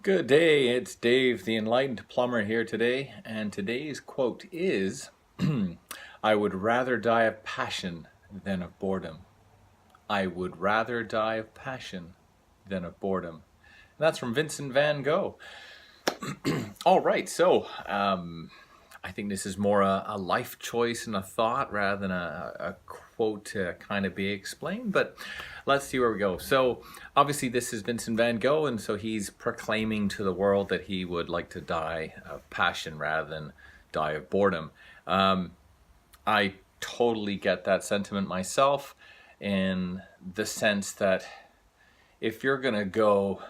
Good day, it's Dave, the enlightened plumber here today, and today's quote is, I would rather die of passion than of boredom. I would rather die of passion than of boredom. And that's from Vincent Van Gogh. All right, I think this is more a life choice and a thought rather than a quote to kind of be explained, but let's see where we go. So obviously this is Vincent Van Gogh, and so he's proclaiming to the world that he would like to die of passion rather than die of boredom. I totally get that sentiment myself, in the sense that if you're gonna go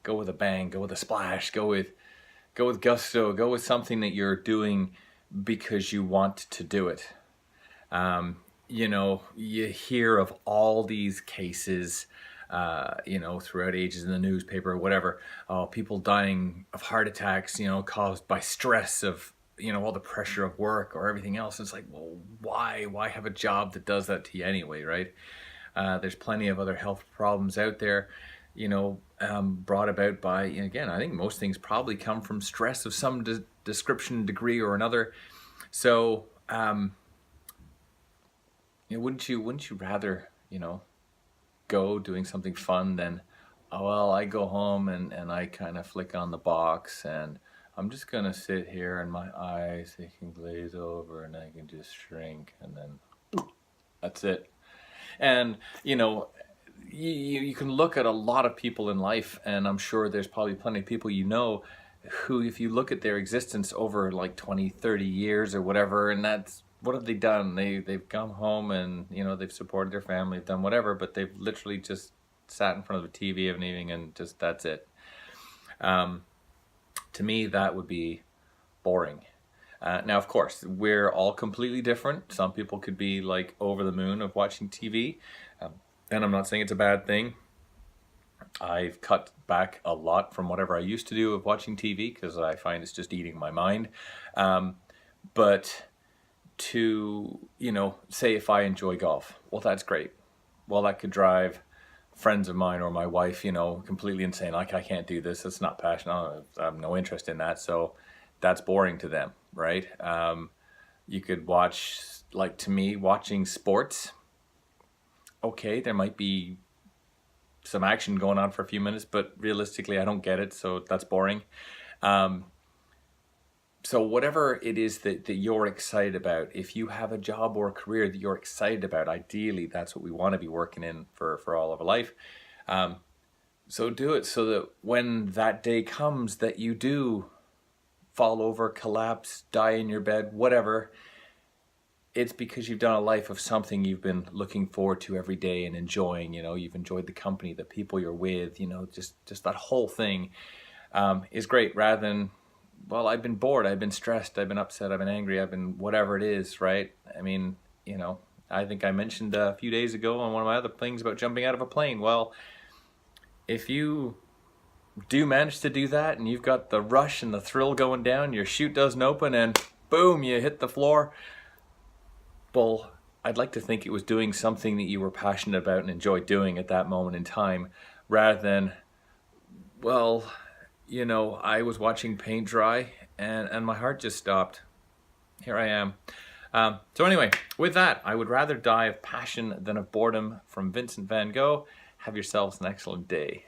with a bang, go with a splash, go with gusto, go with something that you're doing because you want to do it. You hear of all these cases, throughout ages in the newspaper or whatever, people dying of heart attacks, caused by stress of, all the pressure of work or everything else. It's like, well, why have a job that does that to you anyway, right? There's plenty of other health problems out there, brought about by, again, I think most things probably come from stress of some description, degree or another. So, wouldn't you rather, go doing something fun than, oh, well, I go home and I kind of flick on the box and I'm just going to sit here and my eyes, they can glaze over and I can just shrink and then that's it. And, you can look at a lot of people in life, and I'm sure there's probably plenty of people who, if you look at their existence over like 20, 30 years or whatever, and that's, what have they done? They've come home and, they've supported their family, they've done whatever, but they've literally just sat in front of the TV of an evening and just, that's it. To me, that would be boring. Now, of course, we're all completely different. Some people could be like over the moon of watching TV. And I'm not saying it's a bad thing. I've cut back a lot from whatever I used to do of watching TV because I find it's just eating my mind. But to, say if I enjoy golf, well, that's great. Well, that could drive friends of mine or my wife, completely insane. Like, I can't do this. It's not passionate. I have no interest in that. So that's boring to them, right? You could watch, like to me, watching sports. Okay, there might be some action going on for a few minutes, but realistically, I don't get it, so that's boring. So whatever it is that you're excited about, if you have a job or a career that you're excited about, ideally, that's what we want to be working in for all of our life. So do it so that when that day comes that you do fall over, collapse, die in your bed, whatever, it's because you've done a life of something you've been looking forward to every day and enjoying. You've enjoyed the company, the people you're with, just that whole thing is great, rather than, well, I've been bored, I've been stressed, I've been upset, I've been angry, I've been whatever it is, right? I mean, I think I mentioned a few days ago on one of my other things about jumping out of a plane. Well, if you do manage to do that and you've got the rush and the thrill going down, your chute doesn't open and boom, you hit the floor. Well, I'd like to think it was doing something that you were passionate about and enjoyed doing at that moment in time, rather than, well, I was watching paint dry and my heart just stopped. Here I am. So anyway, with that, I would rather die of passion than of boredom, from Vincent Van Gogh. Have yourselves an excellent day.